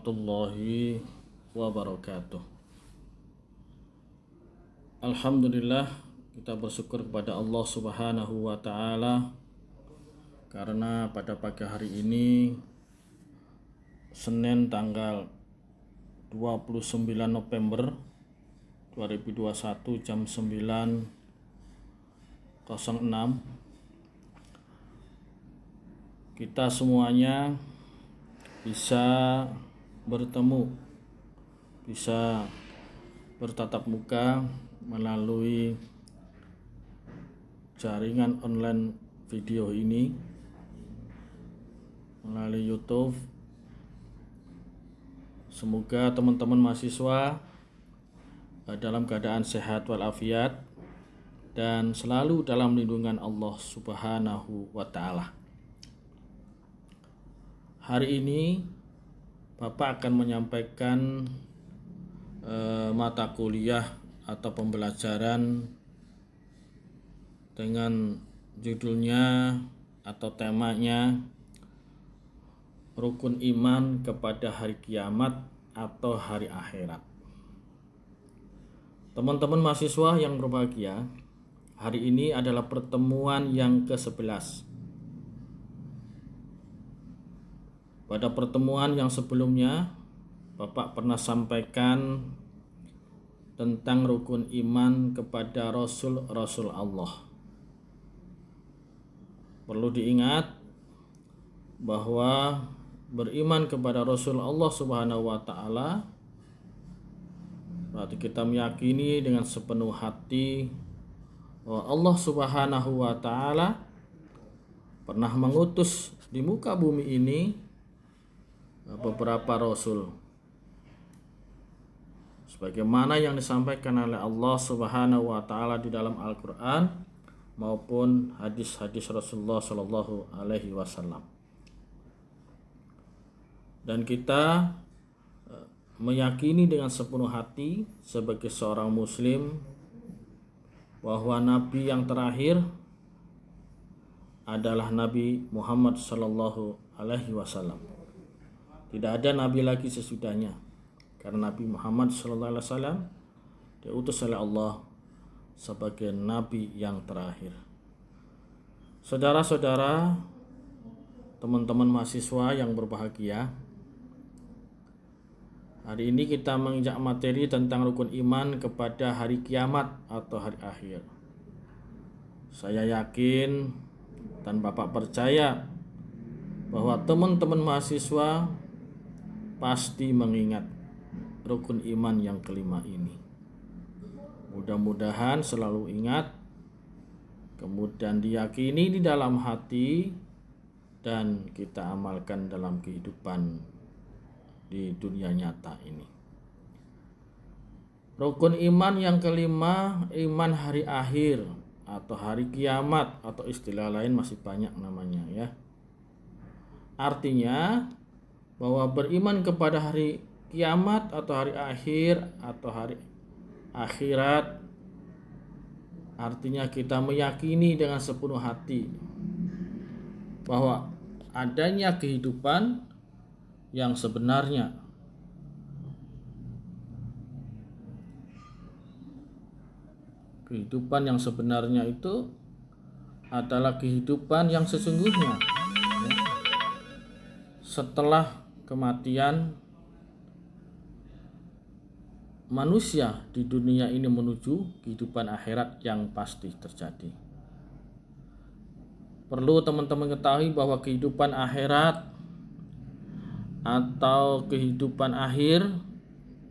warahmatullahi wabarakatuh. Alhamdulillah, kita bersyukur kepada Allah Subhanahu wa taala karena pada pagi hari ini Senin tanggal 29 November 2021 jam 9.06 kita semuanya bisa bertemu, bisa bertatap muka melalui jaringan online video ini, melalui YouTube. Semoga teman-teman mahasiswa dalam keadaan sehat walafiat dan selalu dalam lindungan Allah Subhanahu wa taala. Hari ini Bapak akan menyampaikan mata kuliah atau pembelajaran dengan judulnya atau temanya Rukun Iman kepada Hari Kiamat atau Hari Akhirat. Teman-teman mahasiswa yang berbahagia, hari ini adalah pertemuan yang ke-11. Pada pertemuan yang sebelumnya, Bapak pernah sampaikan tentang rukun iman kepada Rasul Allah. Perlu diingat bahwa beriman kepada Rasul Allah Subhanahu wa taala berarti kita meyakini dengan sepenuh hati bahwa Allah Subhanahu wa taala pernah mengutus di muka bumi ini beberapa rasul sebagaimana yang disampaikan oleh Allah Subhanahu wa taala di dalam Al-Qur'an maupun hadis-hadis Rasulullah Shallallahu alaihi wasallam. Dan kita meyakini dengan sepenuh hati sebagai seorang muslim bahwa nabi yang terakhir adalah Nabi Muhammad Shallallahu alaihi wasallam. Tidak ada nabi lagi sesudahnya, karena Nabi Muhammad SAW diutus oleh Allah sebagai nabi yang terakhir. Saudara-saudara, teman-teman mahasiswa yang berbahagia, hari ini kita menginjak materi tentang rukun iman kepada hari kiamat atau hari akhir. Saya yakin dan Bapak percaya bahwa teman-teman mahasiswa pasti mengingat rukun iman yang kelima ini. Mudah-mudahan selalu ingat, kemudian diyakini di dalam hati, dan kita amalkan dalam kehidupan di dunia nyata ini. Rukun iman yang kelima, iman hari akhir atau hari kiamat, atau istilah lain masih banyak namanya ya. Artinya bahwa beriman kepada hari kiamat atau hari akhir atau hari akhirat artinya kita meyakini dengan sepenuh hati bahwa adanya kehidupan yang sebenarnya. Kehidupan yang sebenarnya itu adalah kehidupan yang sesungguhnya setelah kematian manusia di dunia ini menuju kehidupan akhirat yang pasti terjadi. Perlu teman-teman ketahui bahwa kehidupan akhirat atau kehidupan akhir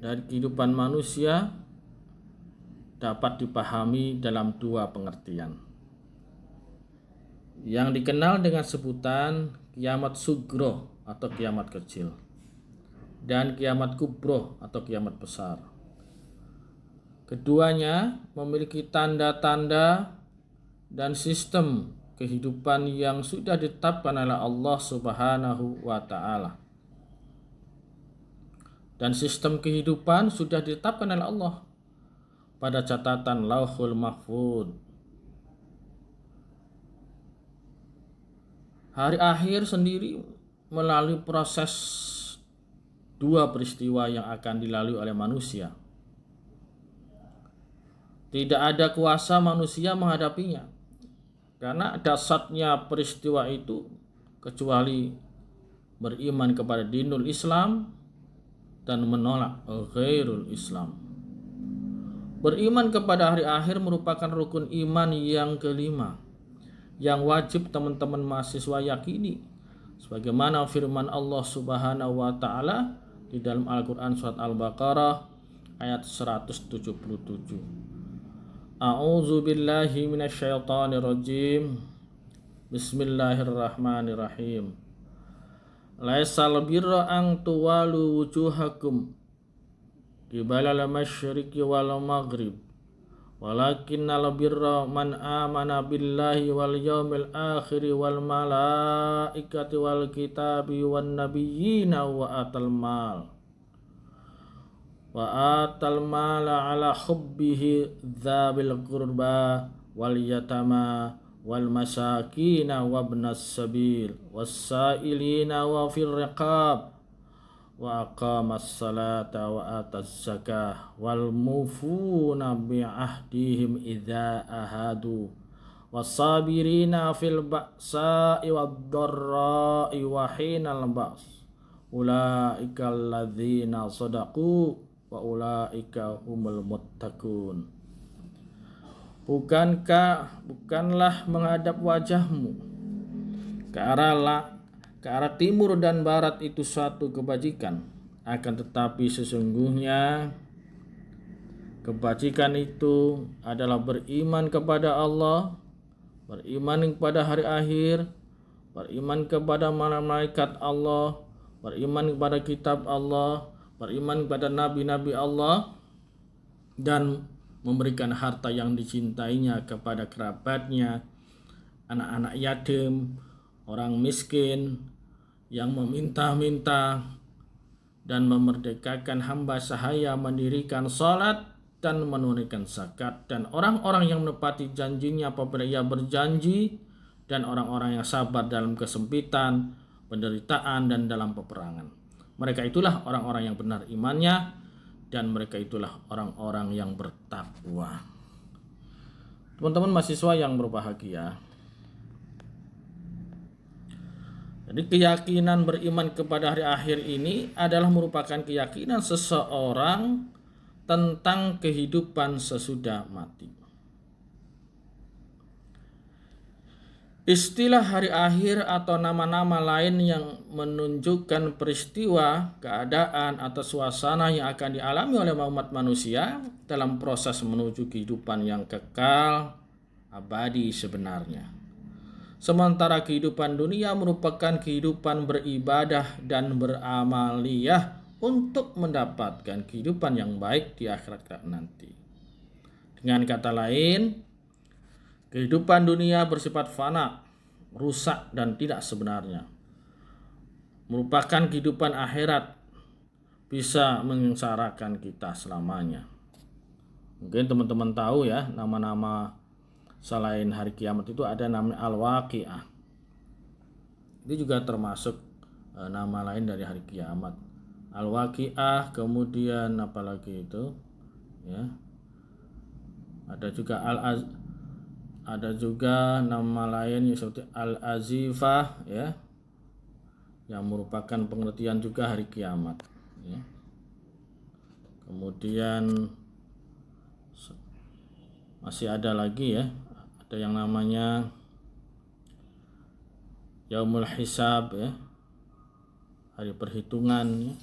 dari kehidupan manusia dapat dipahami dalam dua pengertian. Yang dikenal dengan sebutan kiamat sugro atau kiamat kecil, dan kiamat kubro atau kiamat besar. Keduanya memiliki tanda-tanda dan sistem kehidupan yang sudah ditetapkan oleh Allah Subhanahu wa taala. Dan sistem kehidupan sudah ditetapkan oleh Allah pada catatan Lauhul Mahfuz. Hari akhir sendiri melalui proses dua peristiwa yang akan dilalui oleh manusia. Tidak ada kuasa manusia menghadapinya, karena dasarnya peristiwa itu kecuali beriman kepada dinul Islam dan menolak ghairul Islam. Beriman kepada hari akhir merupakan rukun iman yang kelima yang wajib teman-teman mahasiswa yakini, sebagaimana firman Allah Subhanahu wa taala di dalam Al-Qur'an surat Al-Baqarah ayat 177. A'udzu billahi minasyaitonir rajim. Bismillahirrahmanirrahim. Laisal birra an tuwalu wujuhakum qibalal masyriqi wal maghrib walakinnal birra man amana billahi wal yaumil akhir wal malaikati wal kitabi wan nabiyyina wa atal mala ala hubbihi dzabil qurba wal yatama wal masakina wabnas sabil wassailina wa fir riqab wa aqamas salata wa ataz zakah wal mufuna bi ahdihim idza ahadu wasabirina fil ba'sa'i wad dharra'i wa hinal ba's ulaika alladzina sadaqu wa ulaika humul muttaqun. Bukanlah menghadap wajahmu ke arah timur dan barat itu suatu kebajikan, akan tetapi sesungguhnya kebajikan itu adalah beriman kepada Allah, beriman kepada hari akhir, beriman kepada malaikat Allah, beriman kepada kitab Allah, beriman kepada nabi-nabi Allah, dan memberikan harta yang dicintainya kepada kerabatnya, anak-anak yatim, orang miskin yang meminta-minta, dan memerdekakan hamba sahaya, mendirikan salat dan menunaikan zakat, dan orang-orang yang menepati janjinya apabila ia berjanji, dan orang-orang yang sabar dalam kesempitan, penderitaan, dan dalam peperangan. Mereka itulah orang-orang yang benar imannya, dan mereka itulah orang-orang yang bertakwa. Teman-teman mahasiswa yang berbahagia, jadi keyakinan beriman kepada hari akhir ini adalah merupakan keyakinan seseorang tentang kehidupan sesudah mati. Istilah hari akhir atau nama-nama lain yang menunjukkan peristiwa, keadaan, atau suasana yang akan dialami oleh umat manusia dalam proses menuju kehidupan yang kekal, abadi sebenarnya. Sementara kehidupan dunia merupakan kehidupan beribadah dan beramaliyah untuk mendapatkan kehidupan yang baik di akhirat nanti. Dengan kata lain, kehidupan dunia bersifat fana, rusak, dan tidak sebenarnya. Merupakan kehidupan akhirat, bisa menyengsarakan kita selamanya. Mungkin teman-teman tahu ya, nama-nama selain hari kiamat itu ada namanya Al-Waqi'ah. Itu juga termasuk nama lain dari hari kiamat. Al-Waqi'ah, kemudian apalagi itu ya. Ada juga nama lain seperti Al-Azifah ya, yang merupakan pengertian juga hari kiamat ya. Kemudian masih ada lagi ya, ada yang namanya Yaumul Hisab ya, hari perhitungan ya.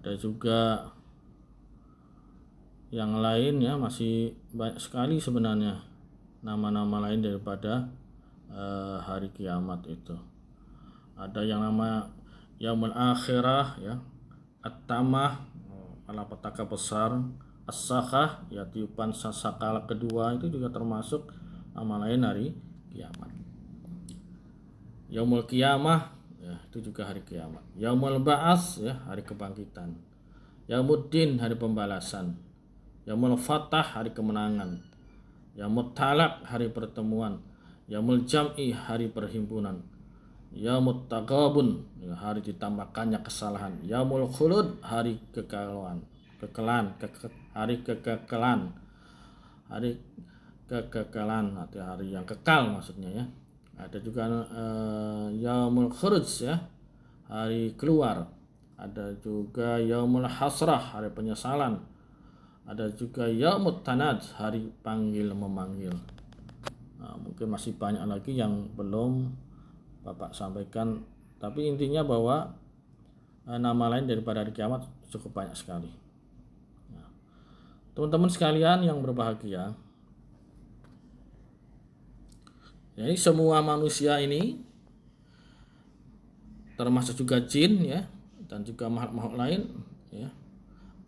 Ada juga yang lain ya, masih banyak sekali sebenarnya nama-nama lain daripada hari kiamat itu. Ada yang nama Yaumul Akhirah ya, At-Tamah, malapetaka besar, As-Sakhah ya, tiupan sasakala kedua, itu juga termasuk nama lain hari kiamat. Yaumul Qiyamah ya, itu juga hari kiamat. Yaumul Ba'ats ya, hari kebangkitan. Yaumuddin, hari pembalasan. Yaumul Fatah, hari kemenangan. Yaumul Talaq, hari pertemuan. Yaumul Jam'i, hari perhimpunan. Yaumut taghabun, hari ditambahkannya kesalahan. Yaumul khulud, hari hari kekekalan, hari kekekalan atau hari yang kekal maksudnya ya. Ada juga yaumul khuruj ya, hari keluar. Ada juga yaumul hasrah, hari penyesalan. Ada juga yaumut tanad, hari panggil memanggil. Nah, mungkin masih banyak lagi yang belum Bapak sampaikan, tapi intinya bahwa nama lain daripada hari kiamat cukup banyak sekali. Nah, teman-teman sekalian yang berbahagia, jadi semua manusia ini termasuk juga jin ya, dan juga makhluk-makhluk lain ya,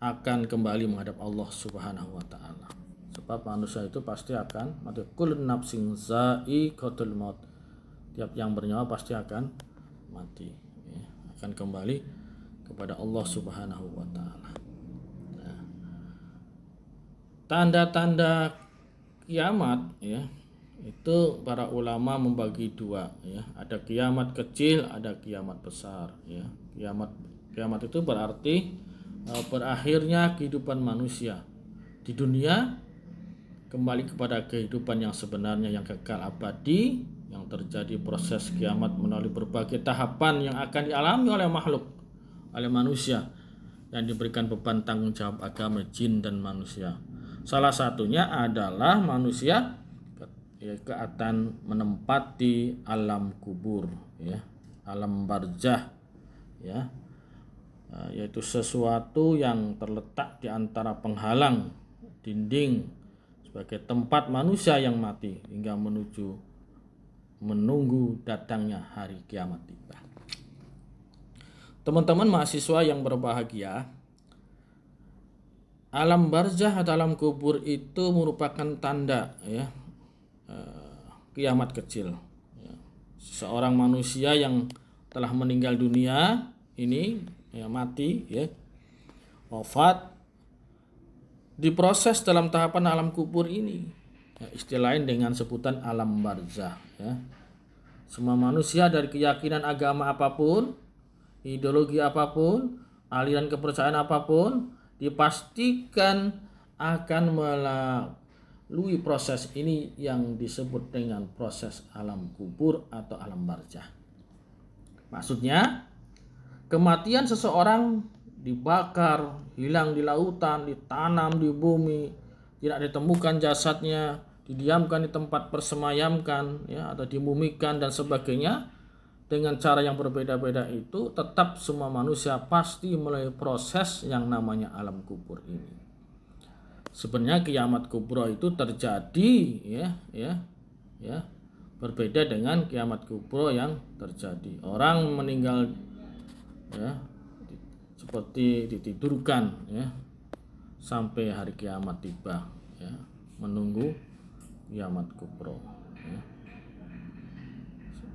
akan kembali menghadap Allah Subhanahu wa taala. Sebab manusia itu pasti akan mati. Kullun nafsin za'iqatul maut. Tiap yang bernyawa pasti akan mati ya, akan kembali kepada Allah Subhanahu wa taala. Nah, tanda-tanda kiamat ya, itu para ulama membagi dua ya. Ada kiamat kecil, ada kiamat besar ya. Kiamat itu berarti berakhirnya kehidupan manusia di dunia, kembali kepada kehidupan yang sebenarnya yang kekal abadi, yang terjadi proses kiamat melalui berbagai tahapan yang akan dialami oleh makhluk, oleh manusia, dan diberikan beban tanggung jawab agama jin dan manusia. Salah satunya adalah manusia akan menempati alam kubur ya, alam barzah ya, yaitu sesuatu yang terletak di antara penghalang dinding sebagai tempat manusia yang mati hingga menunggu datangnya hari kiamat tiba. Teman-teman mahasiswa yang berbahagia, alam barzah atau alam kubur itu merupakan tanda ya, kiamat kecil ya. Seorang manusia yang telah meninggal dunia ini ya, mati ya, wafat, diproses dalam tahapan alam kubur ini ya, istilah lain dengan sebutan alam barzah ya. Semua manusia dari keyakinan agama apapun, ideologi apapun, aliran kepercayaan apapun, dipastikan akan melalui proses ini yang disebut dengan proses alam kubur atau alam barzah. Maksudnya kematian seseorang dibakar, hilang di lautan, ditanam di bumi, tidak ditemukan jasadnya, didiamkan di tempat persemayamkan ya, atau dimumikan dan sebagainya, dengan cara yang berbeda-beda itu, tetap semua manusia pasti melalui proses yang namanya alam kubur ini. Sebenarnya kiamat kubra itu terjadi ya, berbeda dengan kiamat kubra yang terjadi orang meninggal ya, seperti ditidurkan ya, sampai hari kiamat tiba ya, menunggu kiamat kubra ya.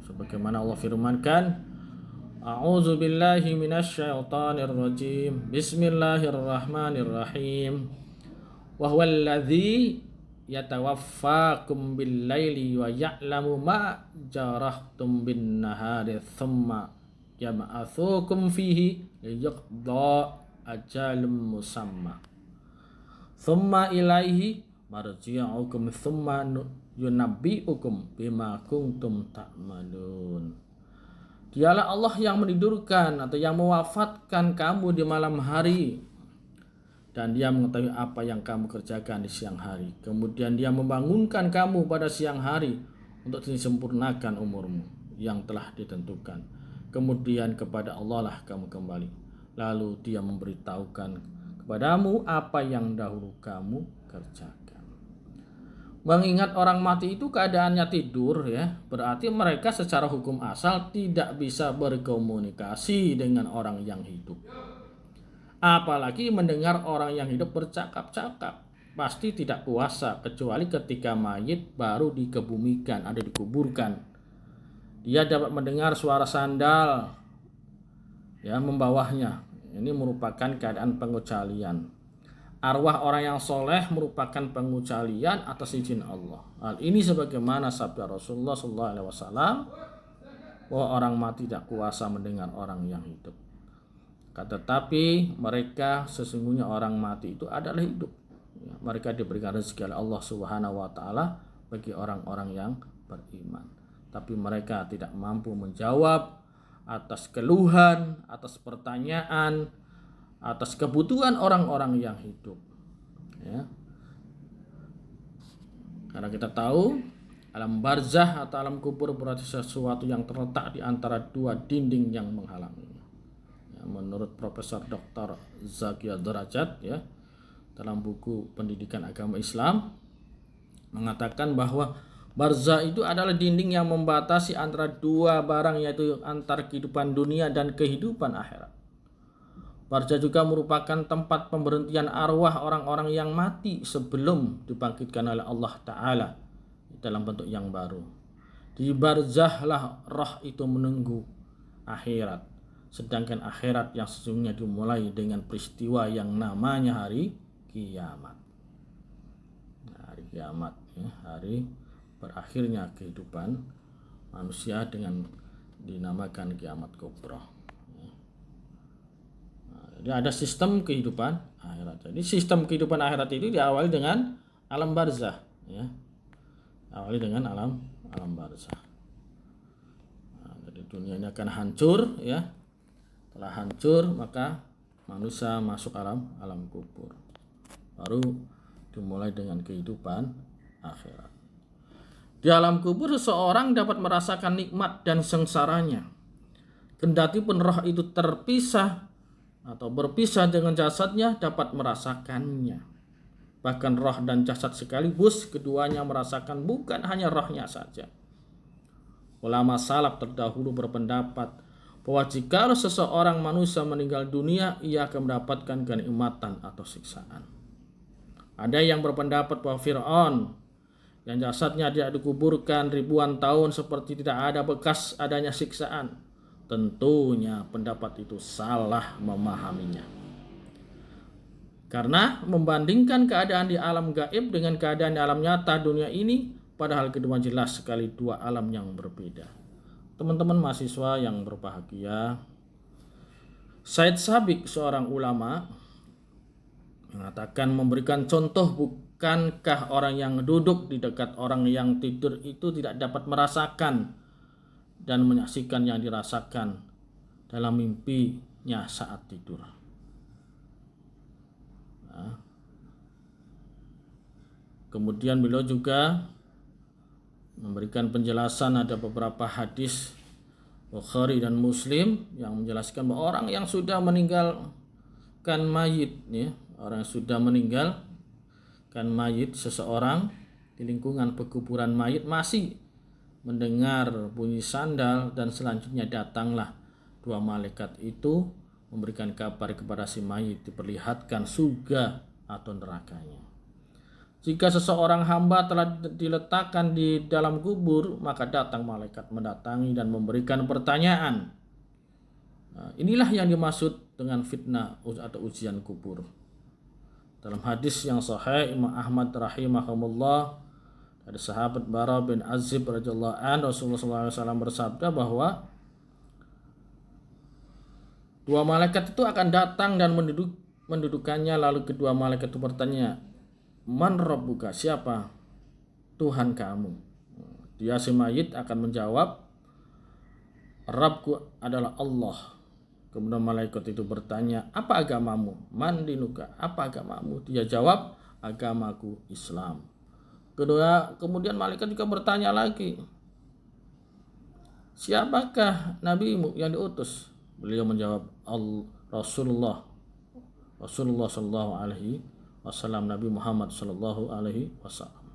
Sebagaimana Allah firmankan, A'udzu billahi minasyaitonir rajim. Bismillahirrahmanirrahim. Wa huwal ladzi yatawaffakum bil laili wa ya'lamu ma jarahtum bin nahari thumma yab'atsukum fihi liyaqda ajalum musamma. Thumma ilaihi marji'ukum thumma yunabbi'ukum bima kuntum ta'malun. Dialah Allah yang menidurkan atau yang mewafatkan kamu di malam hari, dan Dia mengetahui apa yang kamu kerjakan di siang hari. Kemudian Dia membangunkan kamu pada siang hari untuk disempurnakan umurmu yang telah ditentukan. Kemudian kepada Allah lah kamu kembali. Lalu Dia memberitahukan kepadamu apa yang dahulu kamu kerjakan. Mengingat orang mati itu keadaannya tidur ya, berarti mereka secara hukum asal tidak bisa berkomunikasi dengan orang yang hidup. Apalagi mendengar orang yang hidup bercakap-cakap. Pasti tidak kuasa kecuali ketika mayit baru dikebumikan, ada dikuburkan. Dia dapat mendengar suara sandal ya membawahnya. Ini merupakan keadaan pengecualian. Arwah orang yang soleh merupakan pengecualian atas izin Allah. Hal ini sebagaimana sabda Rasulullah SAW, bahwa orang mati tidak kuasa mendengar orang yang hidup. Tetapi mereka sesungguhnya orang mati itu adalah hidup. Ya, mereka diberikan rezeki oleh Allah Subhanahu wa taala bagi orang-orang yang beriman. Tapi mereka tidak mampu menjawab atas keluhan, atas pertanyaan, atas kebutuhan orang-orang yang hidup. Ya. Karena kita tahu alam barzah atau alam kubur berarti sesuatu yang terletak di antara dua dinding yang menghalangi. Menurut Profesor Dr. Zakia Derajat ya, dalam buku Pendidikan Agama Islam mengatakan bahwa barzah itu adalah dinding yang membatasi antara dua barang, yaitu antara kehidupan dunia dan kehidupan akhirat. Barzah juga merupakan tempat pemberhentian arwah orang-orang yang mati sebelum dibangkitkan oleh Allah Ta'ala dalam bentuk yang baru. Di barzahlah roh itu menunggu akhirat. Sedangkan akhirat yang sesungguhnya dimulai dengan peristiwa yang namanya hari kiamat. Hari kiamat ya, hari berakhirnya kehidupan manusia dengan dinamakan kiamat kubra. Jadi ada sistem kehidupan akhirat. Jadi sistem kehidupan akhirat itu diawali dengan alam barzah ya. Awali dengan alam barzah. Jadi dunia ini akan hancur ya. Setelah hancur maka manusia masuk alam kubur. Baru dimulai dengan kehidupan akhirat. Di alam kubur seseorang dapat merasakan nikmat dan sengsaranya. Kendati pun roh itu terpisah atau berpisah dengan jasadnya dapat merasakannya. Bahkan roh dan jasad sekaligus keduanya merasakan, bukan hanya rohnya saja. Ulama salaf terdahulu berpendapat bahwa jika seseorang manusia meninggal dunia, ia akan mendapatkan kenikmatan atau siksaan. Ada yang berpendapat bahwa Fir'aun yang jasadnya tidak dikuburkan ribuan tahun seperti tidak ada bekas adanya siksaan. Tentunya pendapat itu salah memahaminya. Karena membandingkan keadaan di alam gaib dengan keadaan di alam nyata dunia ini, padahal kedua jelas sekali dua alam yang berbeda. Teman-teman mahasiswa yang berbahagia, Said Sabiq, seorang ulama, mengatakan memberikan contoh, bukankah orang yang duduk di dekat orang yang tidur itu tidak dapat merasakan dan menyaksikan yang dirasakan dalam mimpinya saat tidur. Nah, kemudian beliau juga memberikan penjelasan, ada beberapa hadis Bukhari dan Muslim yang menjelaskan bahwa orang yang sudah meninggalkan mayit ya, orang yang sudah meninggalkan mayit seseorang di lingkungan pekuburan mayit masih mendengar bunyi sandal, dan selanjutnya datanglah dua malaikat itu memberikan kabar kepada si mayit, diperlihatkan surga atau nerakanya. Jika seseorang hamba telah diletakkan di dalam kubur, maka datang malaikat mendatangi dan memberikan pertanyaan. Nah, inilah yang dimaksud dengan fitnah atau ujian kubur. Dalam hadis yang sahih Imam Ahmad rahimahumullah dari sahabat Bara bin Azib radhiyallahu anhu, Rasulullah SAW bersabda bahwa dua malaikat itu akan datang dan mendudukannya, lalu kedua malaikat itu bertanya, Man Rabbuka, siapa Tuhan kamu? Dia si mayit akan menjawab, Rabbku adalah Allah. Kemudian malaikat itu bertanya, apa agamamu? Man dinuka, apa agamamu? Dia jawab, agamaku Islam. Kemudian malaikat juga bertanya lagi, siapakah nabimu yang diutus? Beliau menjawab, Rasulullah sallallahu alaihi wasallam, Nabi Muhammad sallallahu alaihi wasallam.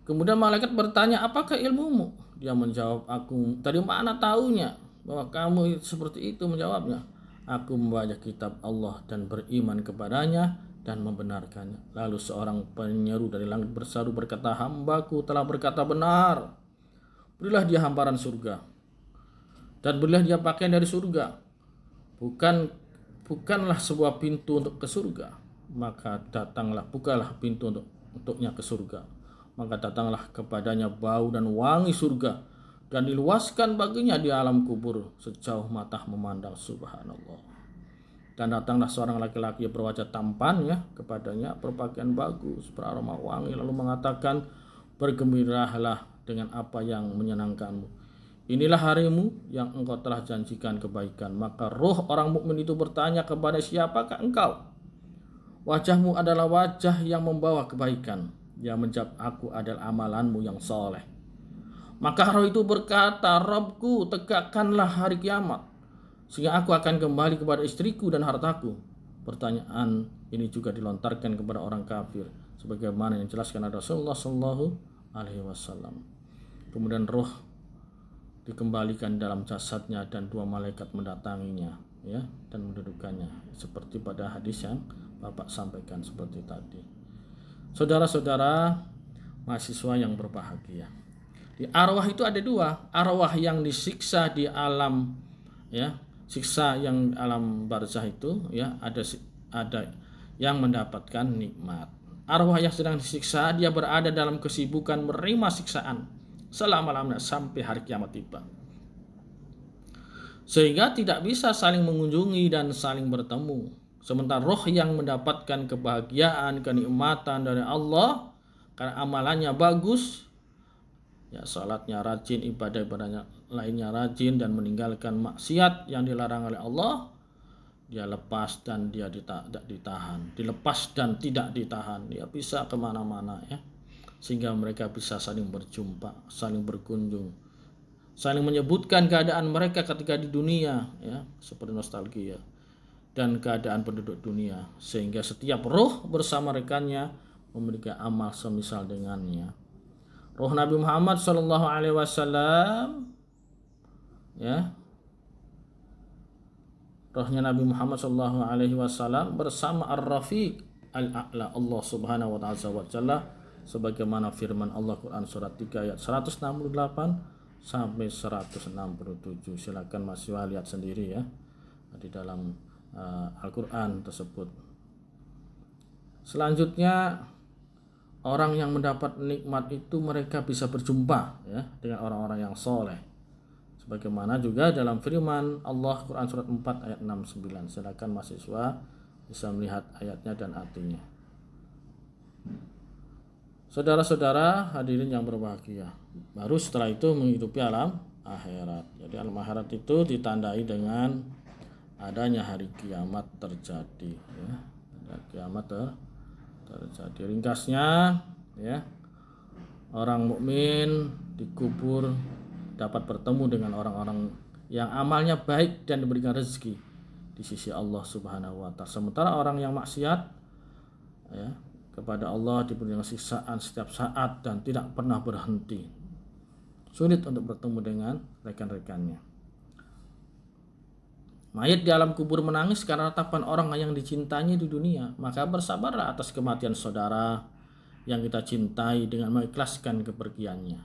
Kemudian malaikat bertanya, apakah ilmumu? Dia menjawab, aku tadi mana tahunya bahwa kamu seperti itu? Menjawabnya, aku membaca kitab Allah dan beriman kepadanya dan membenarkannya. Lalu seorang penyeru dari langit berseru berkata, hambaku telah berkata benar, berilah dia hamparan surga dan berilah dia pakaian dari surga, bukanlah sebuah pintu untuk ke surga. Maka datanglah, bukalah pintu untuknya ke surga. maka datanglah kepadanya bau dan wangi surga dan diluaskan baginya di alam kubur sejauh mata memandang. Subhanallah. Dan datanglah seorang laki-laki yang berwajah tampan ya kepadanya, berpakaian bagus, beraroma wangi, lalu mengatakan, bergembiralah dengan apa yang menyenangkanmu. Inilah harimu yang engkau telah janjikan kebaikan. Maka roh orang mukmin itu bertanya kepada, siapakah engkau? Wajahmu adalah wajah yang membawa kebaikan. Dia menjawab, aku adalah amalanmu yang soleh. Maka roh itu berkata, Rabbku, tegakkanlah hari kiamat, sehingga aku akan kembali kepada istriku dan hartaku. Pertanyaan ini juga dilontarkan kepada orang kafir, sebagaimana yang dijelaskan oleh Rasulullah Sallallahu Alaihi Wasallam. Kemudian roh dikembalikan dalam jasadnya dan dua malaikat mendatanginya, ya, dan mendudukannya, seperti pada hadis yang Bapak sampaikan seperti tadi. Saudara-saudara mahasiswa yang berbahagia, di arwah itu ada dua, arwah yang disiksa di alam, ya, siksa yang alam barzah itu, ya, ada yang mendapatkan nikmat. Arwah yang sedang disiksa, dia berada dalam kesibukan menerima siksaan selama-lamanya sampai hari kiamat tiba, sehingga tidak bisa saling mengunjungi dan saling bertemu. Sementara roh yang mendapatkan kebahagiaan, kenikmatan dari Allah karena amalannya bagus, ya, salatnya rajin, ibadah-ibadahnya lainnya rajin, dan meninggalkan maksiat yang dilarang oleh Allah, dia lepas dan dia tidak ditahan, dilepas dan tidak ditahan, dia bisa kemana-mana, ya, sehingga mereka bisa saling berjumpa, saling berkunjung, saling menyebutkan keadaan mereka ketika di dunia, ya, seperti nostalgia dan keadaan penduduk dunia, sehingga setiap roh bersama rekannya memiliki amal semisal dengannya. Roh Nabi Muhammad Sallallahu Alaihi Wasallam, ya, rohnya Nabi Muhammad Sallallahu Alaihi Wasallam bersama Ar-Rafiq Al-A'la, Allah Subhanahu Wa Taala, sebagaimana firman Allah Quran surat 3 ayat 168 sampai 167. Silakan mahasiswa lihat sendiri, ya, di dalam Al-Quran tersebut. Selanjutnya, orang yang mendapat nikmat itu mereka bisa berjumpa, ya, dengan orang-orang yang soleh, sebagaimana juga dalam firman Allah Quran surat 4 ayat 69. Silakan mahasiswa bisa melihat ayatnya dan artinya. Saudara-saudara hadirin yang berbahagia, baru setelah itu menghidupi alam akhirat. Jadi alam akhirat itu ditandai dengan adanya hari kiamat terjadi, ya. Ada kiamat terjadi. Ringkasnya, ya, orang mukmin dikubur dapat bertemu dengan orang-orang yang amalnya baik dan diberikan rezeki di sisi Allah Subhanahu Wa Taala. Sementara orang yang maksiat, ya, kepada Allah diberikan siksaan setiap saat dan tidak pernah berhenti. Sulit untuk bertemu dengan rekan-rekannya. Mayat di alam kubur menangis karena ratapan orang yang dicintainya di dunia. Maka bersabarlah atas kematian saudara yang kita cintai dengan mengikhlaskan kepergiannya.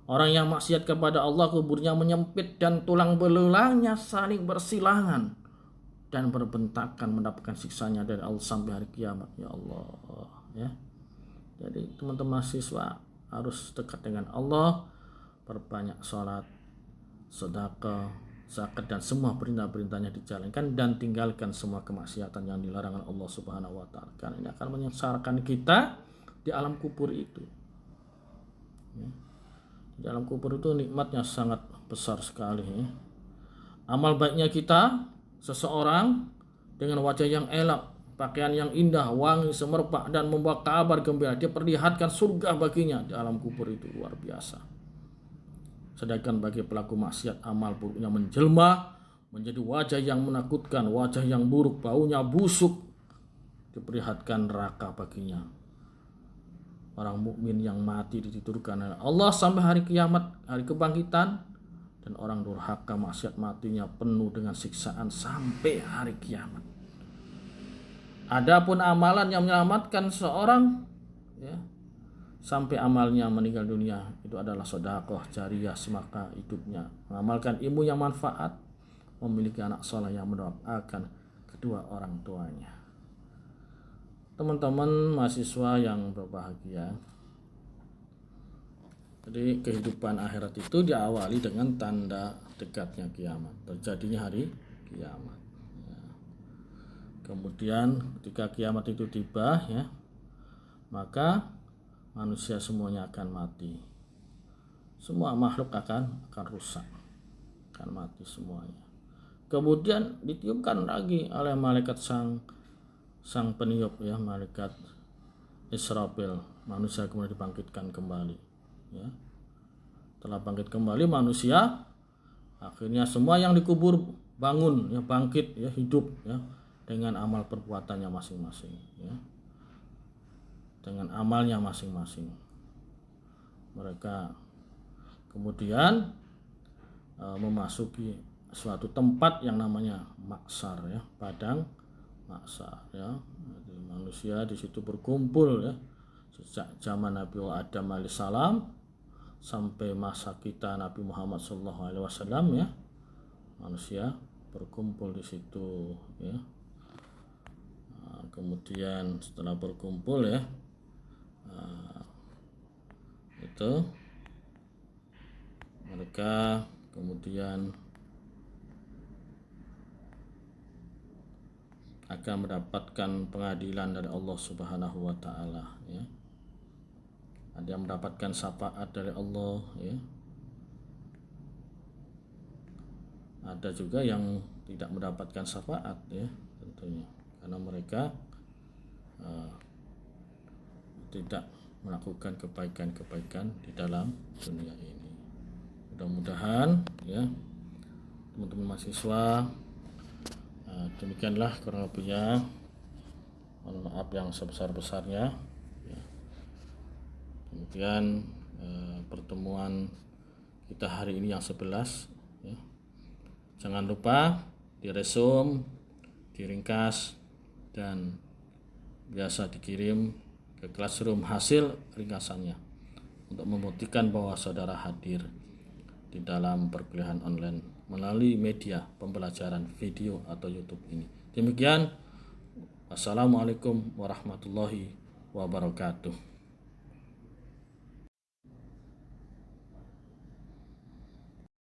Orang yang maksiat kepada Allah, kuburnya menyempit dan tulang belulangnya saling bersilangan dan berbentakan, mendapatkan siksanya dari Allah sampai hari kiamat. Ya Allah, ya. Jadi teman-teman mahasiswa harus dekat dengan Allah, perbanyak sholat, sedekah, zakat, dan semua perintah-perintahnya dijalankan, dan tinggalkan semua kemaksiatan yang dilarang oleh Allah Subhanahu Wa Taala. Karena ini akan menyengsarakan kita di alam kubur itu, ya. Di alam kubur itu nikmatnya sangat besar sekali, ya. Amal baiknya kita, seseorang dengan wajah yang elok, pakaian yang indah, wangi, semerbak, dan membawa kabar gembira, dia perlihatkan surga baginya di alam kubur itu, luar biasa. Sedangkan bagi pelaku maksiat, amal buruknya menjelma menjadi wajah yang menakutkan, wajah yang buruk, baunya busuk, diperlihatkan neraka baginya. Orang mukmin yang mati ditidurkan oleh Allah sampai hari kiamat, hari kebangkitan, dan orang durhaka maksiat matinya penuh dengan siksaan sampai hari kiamat. Adapun amalan yang menyelamatkan seorang, ya, sampai amalnya meninggal dunia, itu adalah sedekah jariyah semasa hidupnya, mengamalkan ilmu yang manfaat, memiliki anak soleh yang mendoakan kedua orang tuanya. Teman-teman mahasiswa yang berbahagia, Jadi kehidupan akhirat itu diawali dengan tanda dekatnya kiamat, terjadinya hari kiamat. Ya. Kemudian ketika kiamat itu tiba, ya, maka manusia semuanya akan mati. Semua makhluk akan rusak, akan mati semuanya. Kemudian ditiupkan lagi oleh malaikat sang peniup, ya, malaikat Israfil. Manusia kemudian dibangkitkan kembali, ya. Setelah bangkit kembali manusia, akhirnya semua yang dikubur bangun, ya, bangkit, ya, hidup, ya, dengan amal perbuatannya masing-masing, ya, dengan amalnya masing-masing. Mereka kemudian memasuki suatu tempat yang namanya maksar, ya, padang maksar, ya. Jadi manusia di situ berkumpul, ya, sejak zaman Nabi Adam alaihissalam sampai masa kita Nabi Muhammad SAW, ya, manusia berkumpul di situ, ya. Nah, kemudian setelah berkumpul, ya, itu mereka kemudian akan mendapatkan pengadilan dari Allah Subhanahu wa taala, ya. Ada yang mendapatkan syafaat dari Allah, ya. Ada juga yang tidak mendapatkan syafaat, ya, tentunya karena mereka tidak melakukan kebaikan-kebaikan di dalam dunia ini. Mudah-mudahan, ya, teman-teman mahasiswa, demikianlah kurang lebihnya. Mohon maaf yang sebesar-besarnya, ya. Kemudian pertemuan kita hari ini yang 11, ya. Jangan lupa diresum, diringkas, dan biasa dikirim ke classroom hasil ringkasannya untuk membuktikan bahwa saudara hadir di dalam perkuliahan online melalui media pembelajaran video atau YouTube ini. Demikian, wassalamualaikum warahmatullahi wabarakatuh.